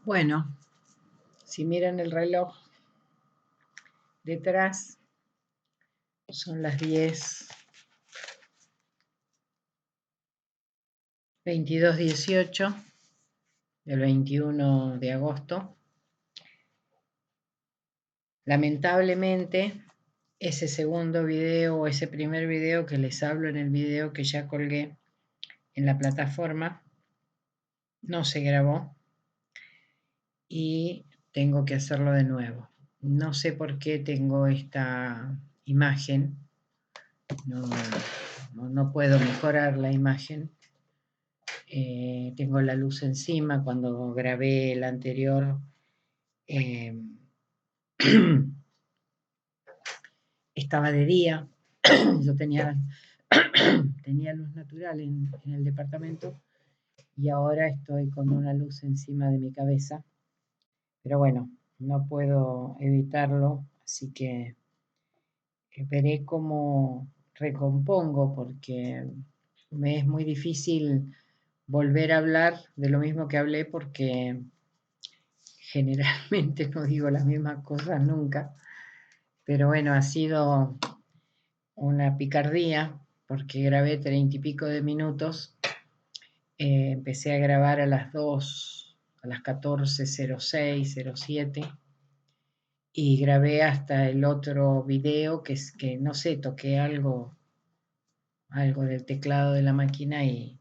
Bueno, si miran el reloj detrás, son las 10:22:18 del 21 de agosto. Lamentablemente, ese segundo video o ese primer video que les hablo en el video que ya colgué en la plataforma, no se grabó y tengo que hacerlo de nuevo. No sé por qué tengo esta imagen, no puedo mejorar la imagen. Tengo la luz encima. Cuando grabé el anterior estaba de día, yo tenía luz natural en el departamento y ahora estoy con una luz encima de mi cabeza, pero bueno, no puedo evitarlo, así que veré cómo recompongo, porque me es muy difícil volver a hablar de lo mismo que hablé, porque generalmente no digo las mismas cosas nunca, pero bueno, ha sido una picardía, porque grabé 30 y pico de minutos. Empecé a grabar a las 2, a las 14:06, 07, y grabé hasta el otro video, que es que no sé, toqué algo del teclado de la máquina y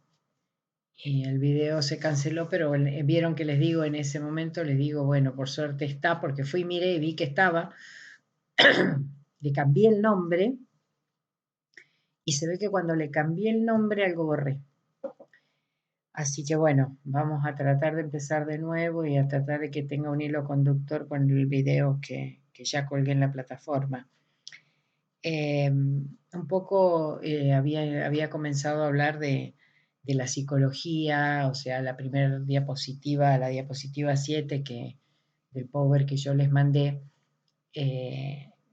el video se canceló, pero vieron que les digo en ese momento, les digo, bueno, por suerte está, porque fui, miré y vi que estaba, le cambié el nombre y se ve que cuando le cambié el nombre algo borré. Así que bueno, vamos a tratar de empezar de nuevo y a tratar de que tenga un hilo conductor con el video que ya colgué en la plataforma. Un poco había comenzado a hablar de la psicología, o sea, la primera diapositiva, la diapositiva 7 del Power que yo les mandé,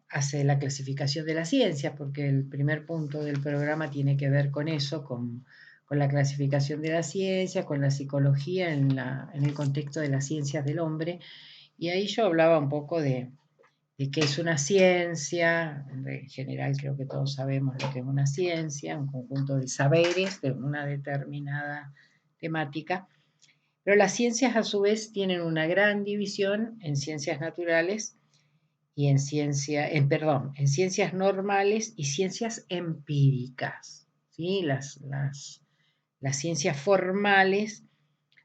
hace la clasificación de las ciencias, porque el primer punto del programa tiene que ver con eso, con la clasificación de la ciencia, con la psicología en el contexto de las ciencias del hombre, y ahí yo hablaba un poco de qué es una ciencia. En general creo que todos sabemos lo que es una ciencia, un conjunto de saberes de una determinada temática, pero las ciencias a su vez tienen una gran división en ciencias naturales y en ciencias normales y ciencias empíricas, ¿sí? Las ciencias formales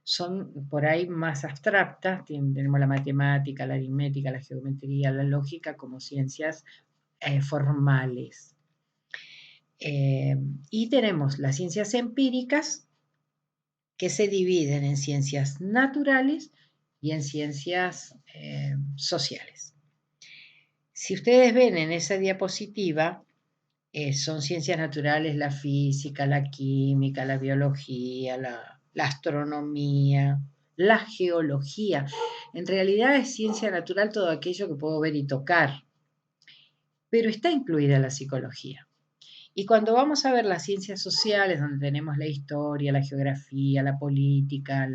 son por ahí más abstractas, tenemos la matemática, la aritmética, la geometría, la lógica como ciencias formales. Y tenemos las ciencias empíricas, que se dividen en ciencias naturales y en ciencias sociales. Si ustedes ven en esa diapositiva, son ciencias naturales la física, la química, la biología, la astronomía, la geología. En realidad es ciencia natural todo aquello que puedo ver y tocar, pero está incluida la psicología. Y cuando vamos a ver las ciencias sociales, donde tenemos la historia, la geografía, la política,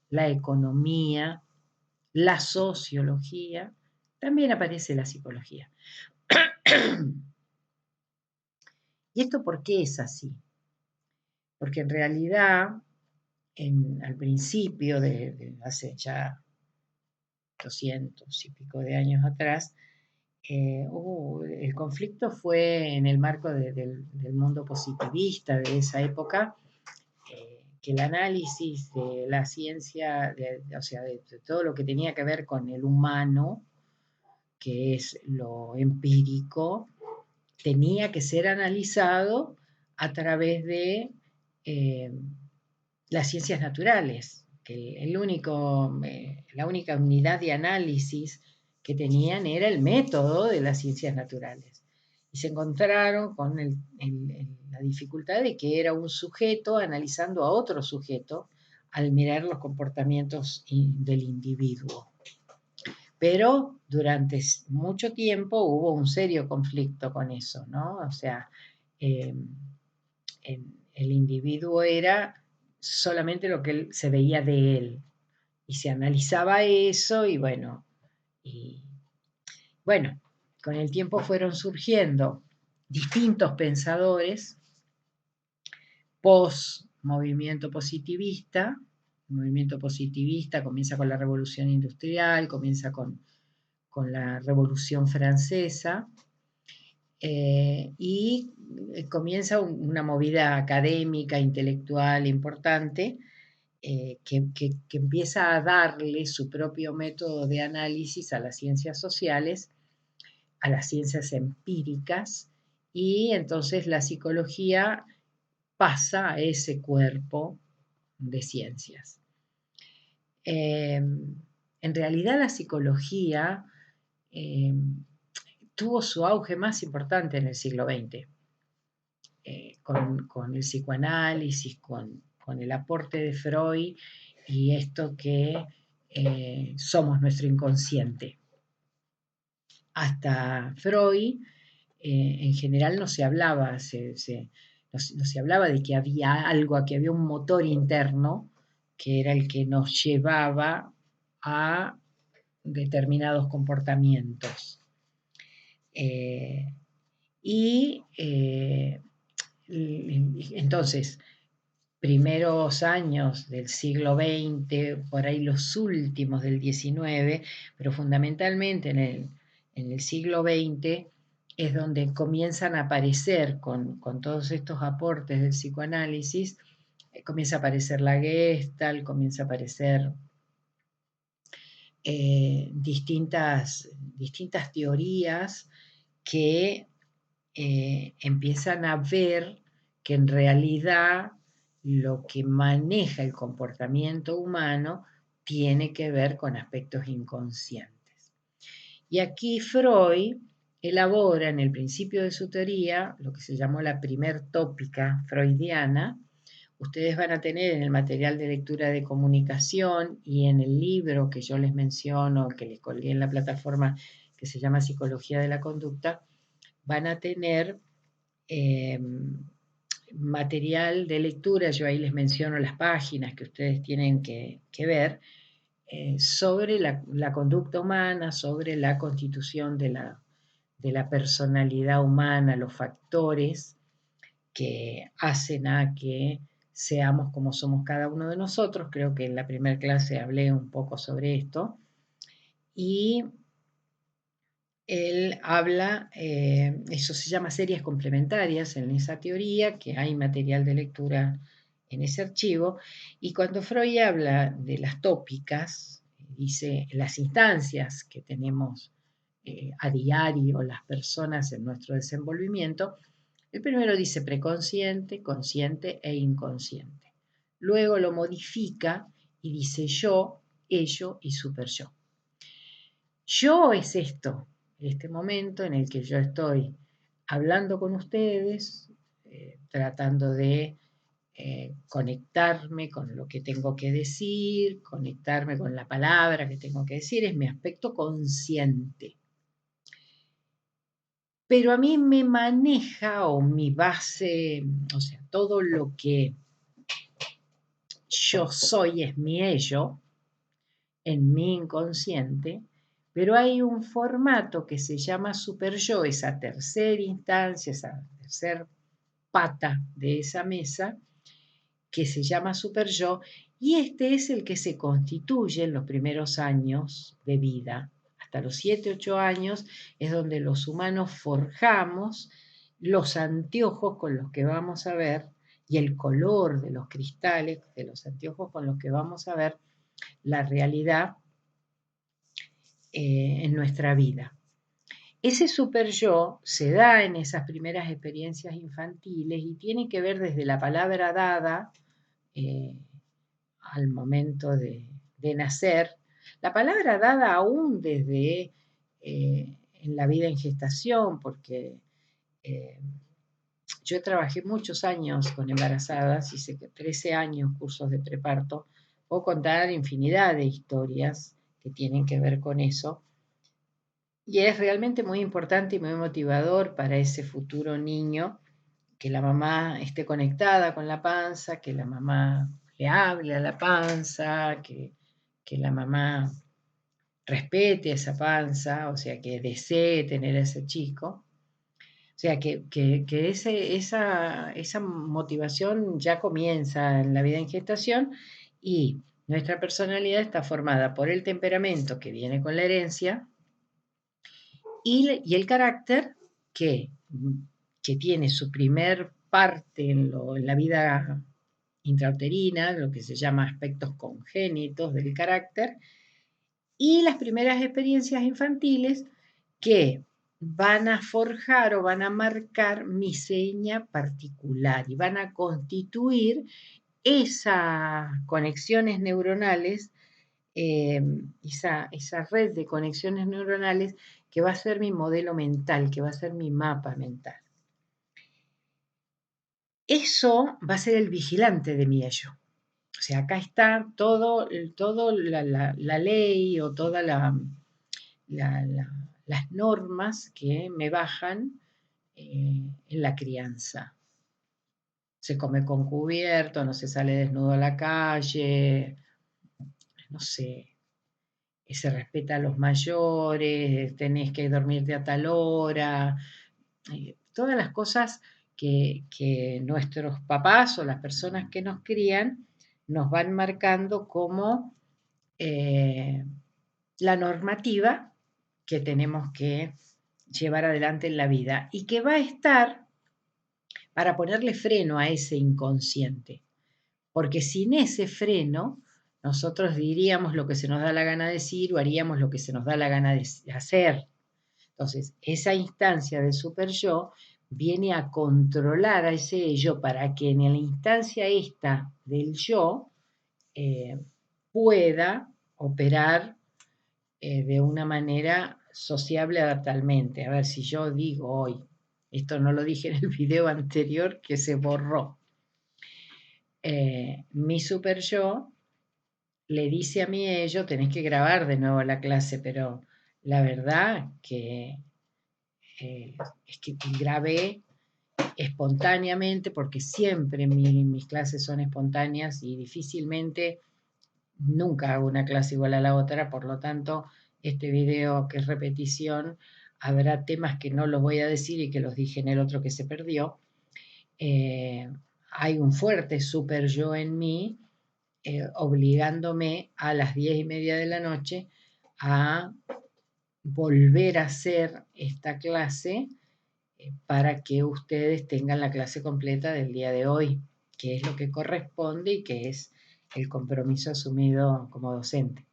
la economía, la sociología, también aparece la psicología. ¿Y esto por qué es así? Porque en realidad, al principio hace ya 200 y pico de años atrás, el conflicto fue en el marco del mundo positivista de esa época, que el análisis de la ciencia, o sea, de todo lo que tenía que ver con el humano, que es lo empírico, tenía que ser analizado a través de las ciencias naturales, que la única unidad de análisis que tenían era el método de las ciencias naturales. Y se encontraron con la dificultad de que era un sujeto analizando a otro sujeto al mirar los comportamientos del individuo. Pero durante mucho tiempo hubo un serio conflicto con eso, ¿no? O sea, el individuo era solamente lo que se veía de él, y se analizaba eso y bueno, con el tiempo fueron surgiendo distintos pensadores post movimiento positivista. El movimiento positivista comienza con la Revolución Industrial, comienza con la Revolución Francesa, y comienza una movida académica, intelectual importante, que empieza a darle su propio método de análisis a las ciencias sociales, a las ciencias empíricas, y entonces la psicología pasa a ese cuerpo de ciencias. En realidad la psicología tuvo su auge más importante en el siglo XX, con el psicoanálisis, con el aporte de Freud y esto que somos nuestro inconsciente. Hasta Freud, en general no se hablaba, no se hablaba de que había algo, que había un motor interno que era el que nos llevaba a determinados comportamientos. Y entonces, primeros años del siglo XX, por ahí los últimos del XIX, pero fundamentalmente en el siglo XX es donde comienzan a aparecer con todos estos aportes del psicoanálisis, comienza a aparecer la Gestalt, comienza a aparecer distintas teorías que empiezan a ver que en realidad lo que maneja el comportamiento humano tiene que ver con aspectos inconscientes. Y aquí Freud elabora en el principio de su teoría lo que se llamó la primer tópica freudiana. Ustedes van a tener en el material de lectura de comunicación y en el libro que yo les menciono, que les colgué en la plataforma, que se llama Psicología de la Conducta, van a tener material de lectura, yo ahí les menciono las páginas que ustedes tienen que ver, sobre la conducta humana, sobre la constitución de la personalidad humana, los factores que hacen a que seamos como somos cada uno de nosotros. Creo que en la primera clase hablé un poco sobre esto. Y él habla, eso se llama series complementarias en esa teoría, que hay material de lectura en ese archivo, y cuando Freud habla de las tópicas, dice las instancias que tenemos a diario las personas en nuestro desenvolvimiento, el primero dice preconsciente, consciente e inconsciente. Luego lo modifica y dice yo, ello y superyo. Yo es esto, este momento en el que yo estoy hablando con ustedes, tratando de conectarme con lo que tengo que decir, conectarme con la palabra que tengo que decir, es mi aspecto consciente. Pero a mí me maneja, o mi base, o sea, todo lo que yo soy es mi ello, en mi inconsciente, pero hay un formato que se llama superyo, esa tercera instancia, esa tercera pata de esa mesa, que se llama superyo, y este es el que se constituye en los primeros años de vida. Hasta los 7, 8 años es donde los humanos forjamos los anteojos con los que vamos a ver y el color de los cristales de los anteojos con los que vamos a ver la realidad en nuestra vida. Ese super yo se da en esas primeras experiencias infantiles y tiene que ver desde la palabra dada al momento de nacer. La palabra dada aún desde en la vida en gestación, porque yo trabajé muchos años con embarazadas, hice 13 años cursos de preparto, puedo contar infinidad de historias que tienen que ver con eso. Y es realmente muy importante y muy motivador para ese futuro niño que la mamá esté conectada con la panza, que la mamá le hable a la panza, que que la mamá respete esa panza, o sea, que desee tener a ese chico. O sea, que esa motivación ya comienza en la vida en gestación y nuestra personalidad está formada por el temperamento que viene con la herencia y el carácter que, que tiene su primer parte en la vida intrauterina, lo que se llama aspectos congénitos del carácter, y las primeras experiencias infantiles que van a forjar o van a marcar mi seña particular y van a constituir esas conexiones neuronales, esa red de conexiones neuronales que va a ser mi modelo mental, que va a ser mi mapa mental. Eso va a ser el vigilante de mi ello. O sea, acá está todo la ley o todas las normas que me bajan en la crianza. Se come con cubierto, no se sale desnudo a la calle, no sé, se respeta a los mayores, tenés que dormirte a tal hora, todas las cosas que nuestros papás o las personas que nos crían nos van marcando como la normativa que tenemos que llevar adelante en la vida y que va a estar para ponerle freno a ese inconsciente. Porque sin ese freno, nosotros diríamos lo que se nos da la gana de decir o haríamos lo que se nos da la gana de hacer. Entonces, esa instancia del super yo viene a controlar a ese yo para que en la instancia esta del yo pueda operar de una manera sociable adaptalmente. A ver si yo digo hoy, esto no lo dije en el video anterior que se borró. Mi super yo le dice a mi ello, tenés que grabar de nuevo la clase, pero la verdad que es que grabé espontáneamente, porque siempre mis clases son espontáneas y difícilmente, nunca hago una clase igual a la otra, por lo tanto, este video que es repetición, habrá temas que no los voy a decir y que los dije en el otro que se perdió. Hay un fuerte super yo en mí, obligándome a las 10:30 de la noche a volver a hacer esta clase para que ustedes tengan la clase completa del día de hoy, que es lo que corresponde y que es el compromiso asumido como docente.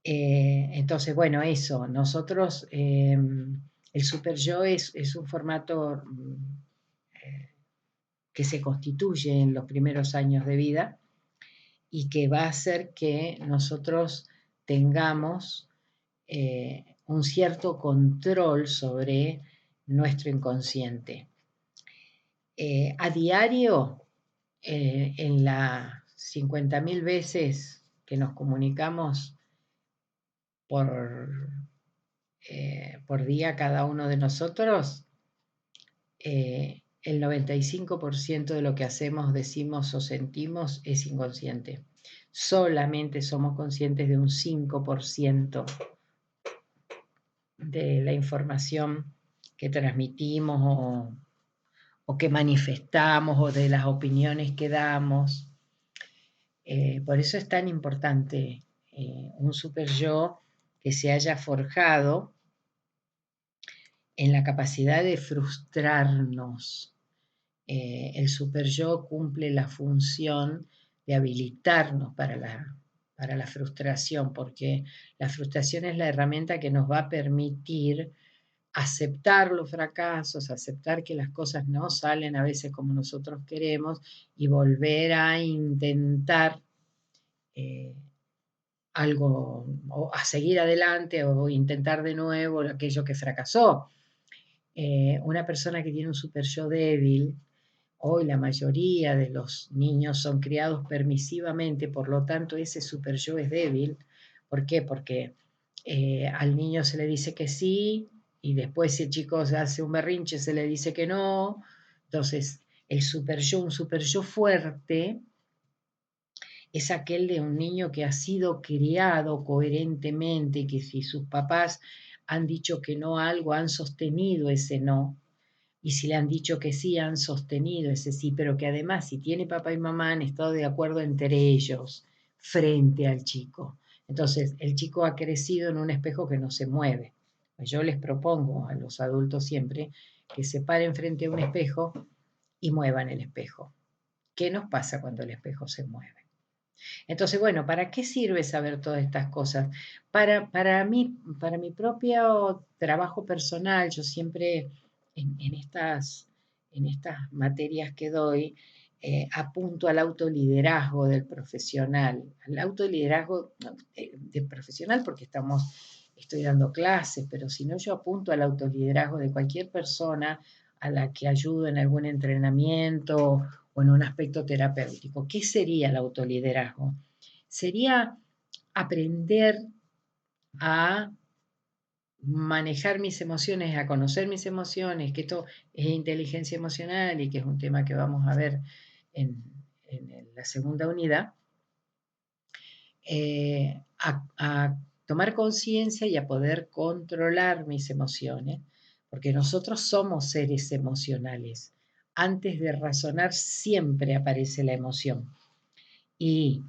Entonces, bueno, eso, nosotros, el super yo es un formato que se constituye en los primeros años de vida y que va a hacer que nosotros tengamos un cierto control sobre nuestro inconsciente. A diario, en las 50.000 veces que nos comunicamos por día cada uno de nosotros, el 95% de lo que hacemos, decimos o sentimos es inconsciente. Solamente somos conscientes de un 5% de la información que transmitimos o que manifestamos o de las opiniones que damos. Por eso es tan importante un super yo que se haya forjado en la capacidad de frustrarnos. El super yo cumple la función de habilitarnos para la frustración, porque la frustración es la herramienta que nos va a permitir aceptar los fracasos, aceptar que las cosas no salen a veces como nosotros queremos y volver a intentar algo, o a seguir adelante o intentar de nuevo aquello que fracasó. Una persona que tiene un super yo débil, hoy la mayoría de los niños son criados permisivamente, por lo tanto ese super yo es débil. ¿Por qué? Porque al niño se le dice que sí y después si el chico se hace un berrinche se le dice que no. Entonces, el super yo, un super yo fuerte, es aquel de un niño que ha sido criado coherentemente, que si sus papás han dicho que no a algo, han sostenido ese no, y si le han dicho que sí, han sostenido ese sí, pero que además, si tiene papá y mamá, han estado de acuerdo entre ellos frente al chico. Entonces, el chico ha crecido en un espejo que no se mueve. Pues yo les propongo a los adultos siempre que se paren frente a un espejo y muevan el espejo. ¿Qué nos pasa cuando el espejo se mueve? Entonces, bueno, ¿para qué sirve saber todas estas cosas? Mí, para mi propio trabajo personal, yo siempre en estas materias que doy, apunto al autoliderazgo del profesional, al autoliderazgo del profesional porque estoy dando clases, pero si no, yo apunto al autoliderazgo de cualquier persona a la que ayudo en algún entrenamiento o en un aspecto terapéutico. ¿Qué sería el autoliderazgo? Sería aprender a manejar mis emociones, a conocer mis emociones, que esto es inteligencia emocional y que es un tema que vamos a ver en la segunda unidad, a tomar conciencia y a poder controlar mis emociones, porque nosotros somos seres emocionales. Antes de razonar siempre aparece la emoción. Y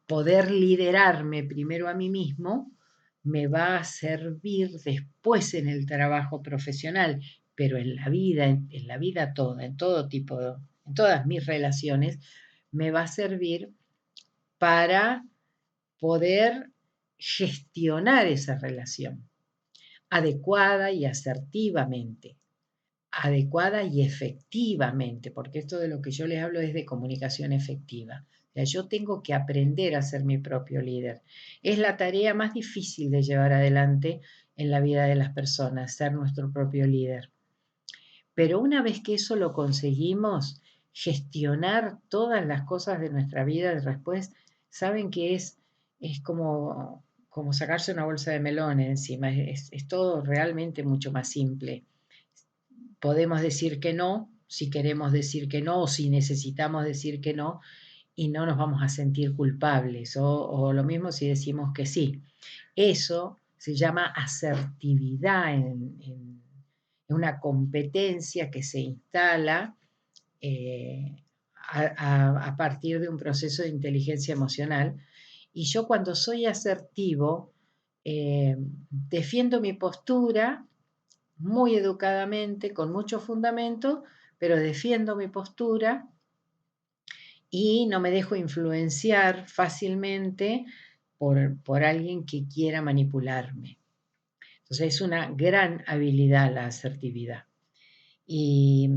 poder liderarme primero a mí mismo me va a servir después en el trabajo profesional, pero en la vida toda, en todo tipo, en todas mis relaciones, me va a servir para poder gestionar esa relación adecuada y asertivamente, adecuada y efectivamente, porque esto de lo que yo les hablo es de comunicación efectiva. O sea, yo tengo que aprender a ser mi propio líder. Es la tarea más difícil de llevar adelante en la vida de las personas, ser nuestro propio líder. Pero una vez que eso lo conseguimos, gestionar todas las cosas de nuestra vida después, saben que es como sacarse una bolsa de melón encima, es todo realmente mucho más simple. Podemos decir que no, si queremos decir que no o si necesitamos decir que no, y no nos vamos a sentir culpables, o lo mismo si decimos que sí. Eso se llama asertividad en una competencia que se instala eh, a partir de un proceso de inteligencia emocional. Y yo cuando soy asertivo, defiendo mi postura muy educadamente, con mucho fundamento, pero defiendo mi postura y no me dejo influenciar fácilmente por alguien que quiera manipularme. Entonces es una gran habilidad la asertividad. Y,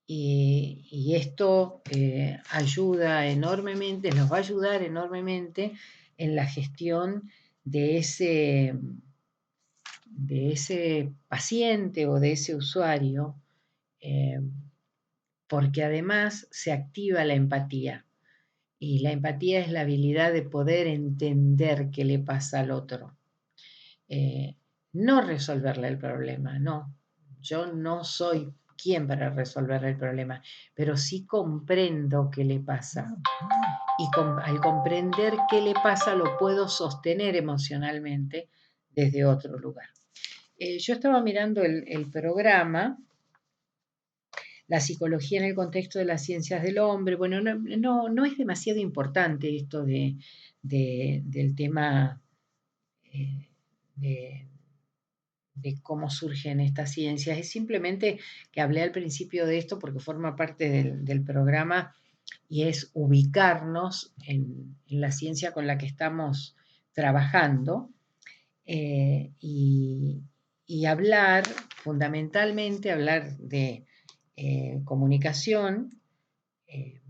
y esto ayuda enormemente, nos va a ayudar enormemente en la gestión de ese paciente o de ese usuario, eh, porque además se activa la empatía. Y la empatía es la habilidad de poder entender qué le pasa al otro. Eh, no resolverle el problema, no. Yo no soy quien para resolver el problema, pero sí comprendo qué le pasa. Y al comprender qué le pasa lo puedo sostener emocionalmente desde otro lugar. Yo estaba mirando el programa la psicología en el contexto de las ciencias del hombre. Bueno, no es demasiado importante esto del tema eh, de, de cómo surgen estas ciencias. Es simplemente que hablé al principio de esto porque forma parte del programa y es ubicarnos en la ciencia con la que estamos trabajando y, y hablar, fundamentalmente, hablar de comunicación, eh,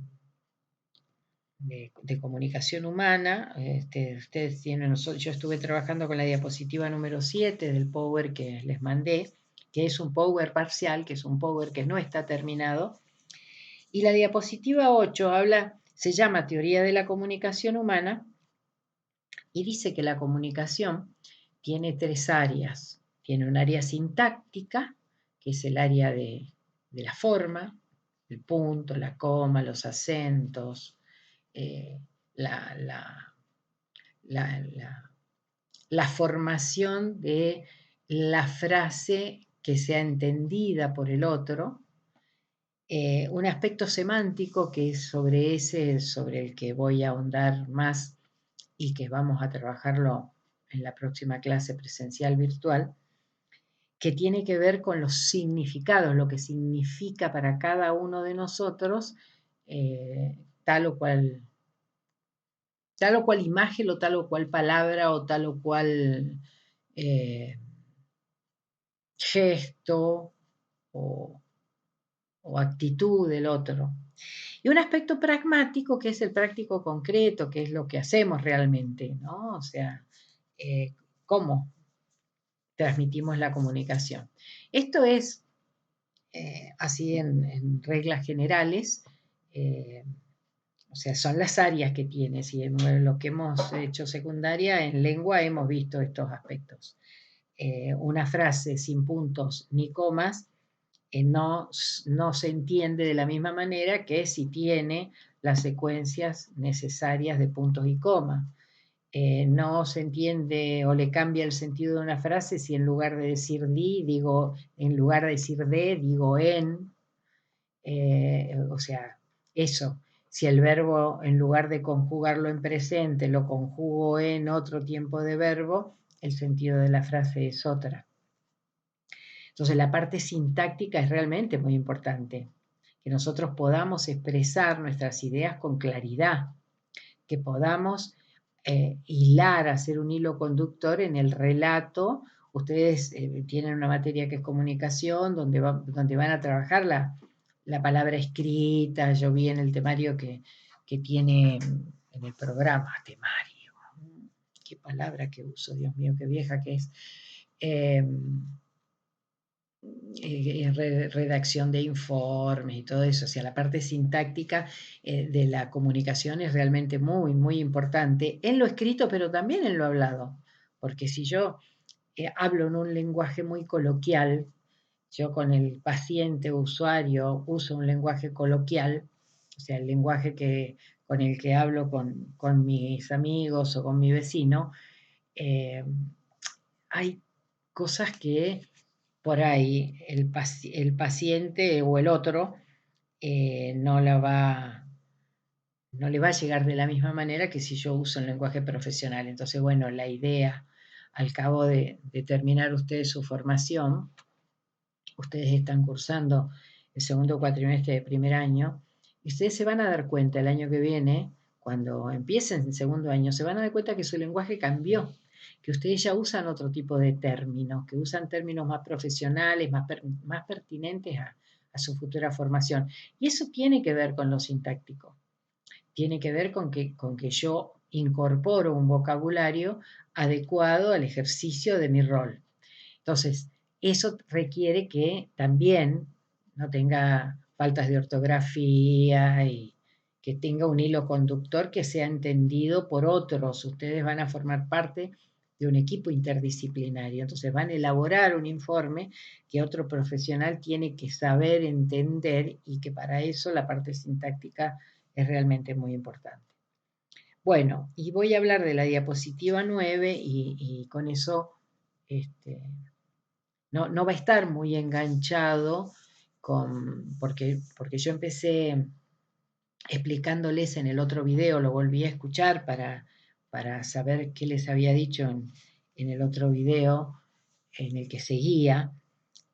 de comunicación humana. Ustedes tienen, yo estuve trabajando con la diapositiva número 7 del Power que les mandé, que es un Power parcial, que es un Power que no está terminado. Y la diapositiva 8 se llama Teoría de la Comunicación Humana y dice que la comunicación tiene tres áreas. Tiene un área sintáctica, que es el área de la forma, el punto, la coma, los acentos, eh, la, la- la- la formación de la frase que sea entendida por el otro, un aspecto semántico que es sobre ese, sobre el que voy a ahondar más y que vamos a trabajarlo en la próxima clase presencial virtual, que tiene que ver con los significados, lo que significa para cada uno de nosotros tal o cual imagen o tal o cual palabra o tal o cual eh, gesto o, o actitud del otro. Y un aspecto pragmático que es el práctico concreto, que es lo que hacemos realmente, ¿no? O sea, cómo transmitimos la comunicación. Esto es así en reglas generales, eh, o sea, son las áreas que tiene. Si en lo que hemos hecho secundaria, en lengua hemos visto estos aspectos. Una frase sin puntos ni comas no se entiende de la misma manera que si tiene las secuencias necesarias de puntos y comas. No se entiende o le cambia el sentido de una frase si en lugar de decir en lugar de decir de, digo en, o sea, eso. Si el verbo, en lugar de conjugarlo en presente, lo conjugo en otro tiempo de verbo, el sentido de la frase es otra. Entonces, la parte sintáctica es realmente muy importante, que nosotros podamos expresar nuestras ideas con claridad, que podamos hilar, hacer un hilo conductor en el relato. Ustedes tienen una materia que es comunicación, donde van a trabajar la palabra escrita. Yo vi en el temario que tiene en el programa, temario, qué palabra que uso, Dios mío, qué vieja que es. Eh, redacción de informes y todo eso, o sea, la parte sintáctica de la comunicación es realmente muy, muy importante en lo escrito, pero también en lo hablado, porque si yo hablo en un lenguaje muy coloquial, yo con el paciente o usuario uso un lenguaje coloquial, o sea, el lenguaje con el que hablo con mis amigos o con mi vecino, eh, hay cosas que por ahí el paciente o el otro no no le va a llegar de la misma manera que si yo uso un lenguaje profesional. Entonces, bueno, la idea, al cabo de terminar ustedes su formación, ustedes están cursando el segundo cuatrimestre de primer año, y ustedes se van a dar cuenta el año que viene, cuando empiecen el segundo año, se van a dar cuenta que su lenguaje cambió, que ustedes ya usan otro tipo de términos, que usan términos más profesionales, más pertinentes a su futura formación. Y eso tiene que ver con lo sintáctico, tiene que ver con que yo incorporo un vocabulario adecuado al ejercicio de mi rol. Entonces, eso requiere que también no tenga faltas de ortografía y que tenga un hilo conductor que sea entendido por otros. Ustedes van a formar parte de un equipo interdisciplinario, entonces van a elaborar un informe que otro profesional tiene que saber entender y que para eso la parte sintáctica es realmente muy importante. Bueno, y voy a hablar de la diapositiva 9 y con eso este, no va a estar muy enganchado porque yo empecé explicándoles en el otro video, lo volví a escuchar para saber qué les había dicho en el otro video en el que seguía,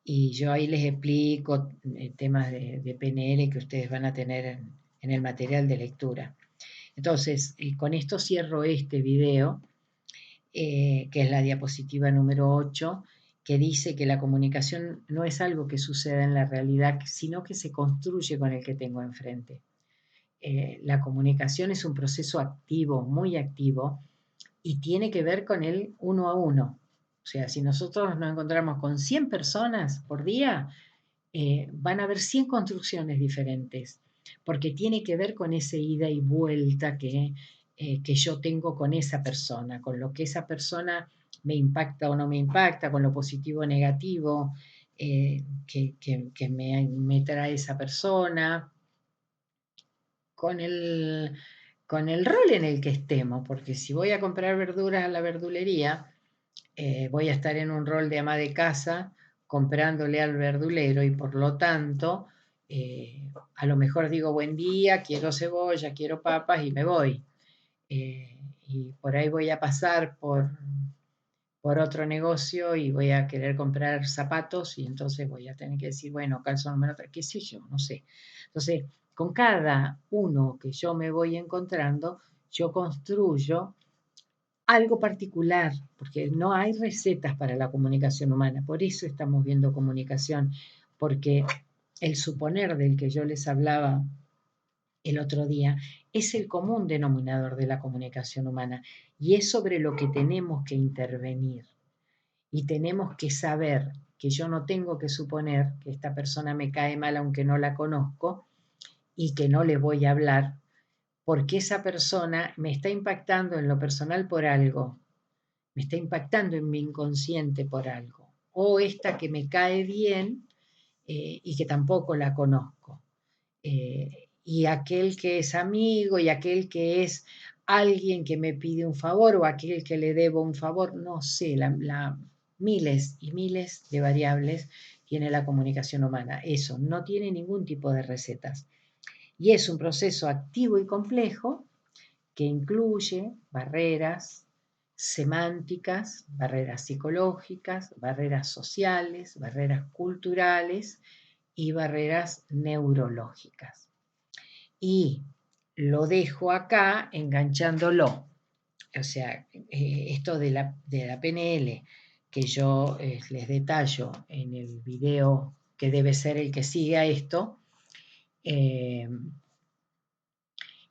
y yo ahí les explico temas de PNL que ustedes van a tener en el material de lectura. Entonces, con esto cierro este video que es la diapositiva número 8, que dice que la comunicación no es algo que suceda en la realidad, sino que se construye con el que tengo enfrente. La comunicación es un proceso activo, muy activo, y tiene que ver con el uno a uno. O sea, si nosotros nos encontramos con 100 personas por día, van a haber 100 construcciones diferentes, porque tiene que ver con ese ida y vuelta que yo tengo con esa persona, con lo que esa persona me impacta o no me impacta, con lo positivo o negativo, que me trae esa persona, con con el rol en el que estemos, porque si voy a comprar verduras a la verdulería, voy a estar en un rol de ama de casa comprándole al verdulero y por lo tanto, a lo mejor digo buen día, quiero cebolla, quiero papas y me voy. Y por ahí voy a pasar por otro negocio y voy a querer comprar zapatos y entonces voy a tener que decir, bueno, calzo número 3, qué sé yo, no sé. Entonces, con cada uno que yo me voy encontrando, yo construyo algo particular, porque no hay recetas para la comunicación humana, por eso estamos viendo comunicación, porque el suponer del que yo les hablaba el otro día es el común denominador de la comunicación humana y es sobre lo que tenemos que intervenir y tenemos que saber que yo no tengo que suponer que esta persona me cae mal aunque no la conozco y que no le voy a hablar porque esa persona me está impactando en lo personal por algo, me está impactando en mi inconsciente por algo, o esta que me cae bien y que tampoco la conozco, y aquel que es amigo y aquel que es alguien que me pide un favor o aquel que le debo un favor, no sé, miles y miles de variables tiene la comunicación humana. Eso no tiene ningún tipo de recetas. Y es un proceso activo y complejo que incluye barreras semánticas, barreras psicológicas, barreras sociales, barreras culturales y barreras neurológicas. Y lo dejo acá enganchándolo. O sea, esto de la PNL que yo les detallo en el video que debe ser el que siga esto, eh,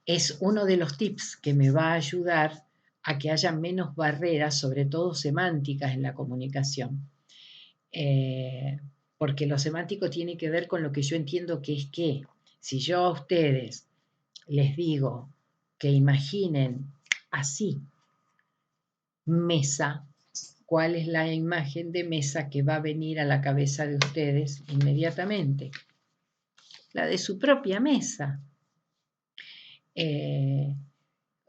es uno de los tips que me va a ayudar a que haya menos barreras, sobre todo semánticas, en la comunicación. Eh, Porque lo semántico tiene que ver con lo que yo entiendo que es qué. Si yo a ustedes les digo que imaginen así, mesa, ¿cuál es la imagen de mesa que va a venir a la cabeza de ustedes inmediatamente? La de su propia mesa. Eh,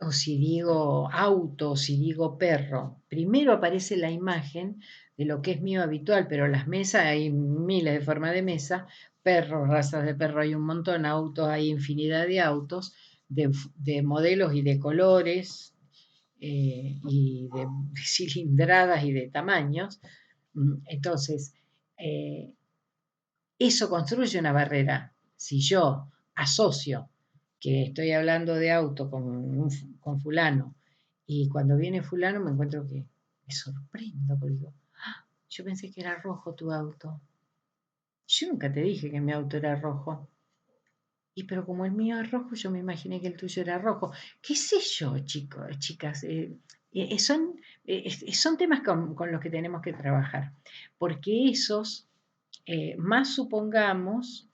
o si digo auto, o si digo perro, primero aparece la imagen de lo que es mío habitual, pero las mesas hay miles de formas de mesa, perros, razas de perro hay un montón, autos hay infinidad de autos, de modelos y de colores, y de cilindradas y de tamaños. Entonces, eh, eso construye una barrera. Si yo asocio que estoy hablando de auto con fulano y cuando viene fulano me encuentro que me sorprendo porque digo, "Ah, yo pensé que era rojo tu auto. Yo nunca te dije que mi auto era rojo. Y pero como el mío es rojo, yo me imaginé que el tuyo era rojo. ¿Qué sé yo, chicos, chicas? Son temas con los que tenemos que trabajar, porque esos, más supongamos,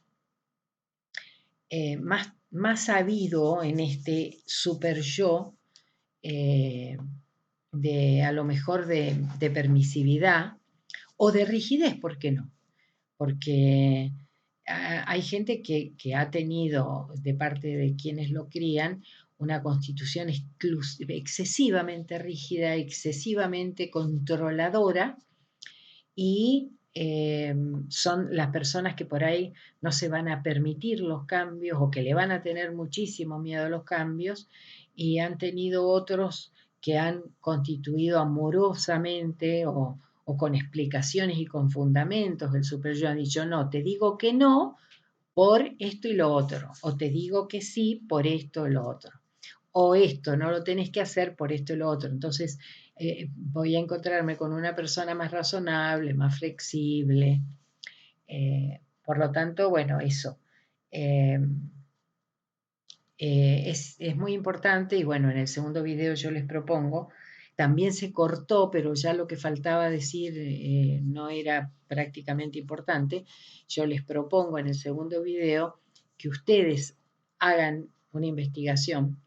más sabido en este super yo, eh, de a lo mejor de permisividad o de rigidez, ¿por qué no? Porque hay gente que ha tenido de parte de quienes lo crían una constitución excesivamente rígida, excesivamente controladora y son las personas que por ahí no se van a permitir los cambios o que le van a tener muchísimo miedo a los cambios y han tenido otros que han constituido amorosamente o con explicaciones y con fundamentos del super yo han dicho, no, te digo que no por esto y lo otro, o te digo que sí por esto y lo otro, o esto no lo tenés que hacer por esto y lo otro. Entonces voy a encontrarme con una persona más razonable, más flexible. Por lo tanto, bueno, eso. Eh, es muy importante y bueno, en el segundo video yo les propongo, también se cortó, pero ya lo que faltaba decir no era prácticamente importante, yo les propongo en el segundo video que ustedes hagan una investigación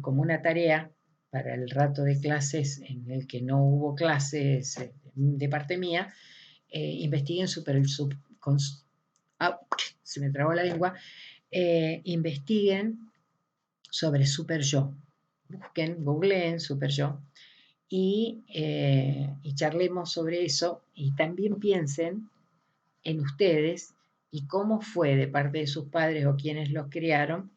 como una tarea para el rato de clases en el que no hubo clases de parte mía, investiguen se me trabó la lengua, investiguen sobre super yo. Busquen, googleen super yo y charlemos sobre eso y también piensen en ustedes y cómo fue de parte de sus padres o quienes los criaron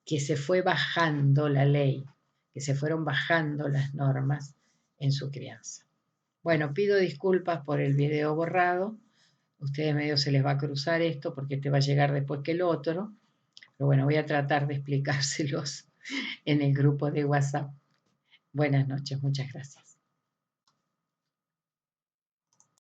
que se fue bajando la ley, que se fueron bajando las normas en su crianza. Bueno, pido disculpas por el video borrado. Ustedes medio se les va a cruzar esto porque te va a llegar después que el otro. Pero bueno, voy a tratar de explicárselos en el grupo de WhatsApp. Buenas noches, muchas gracias.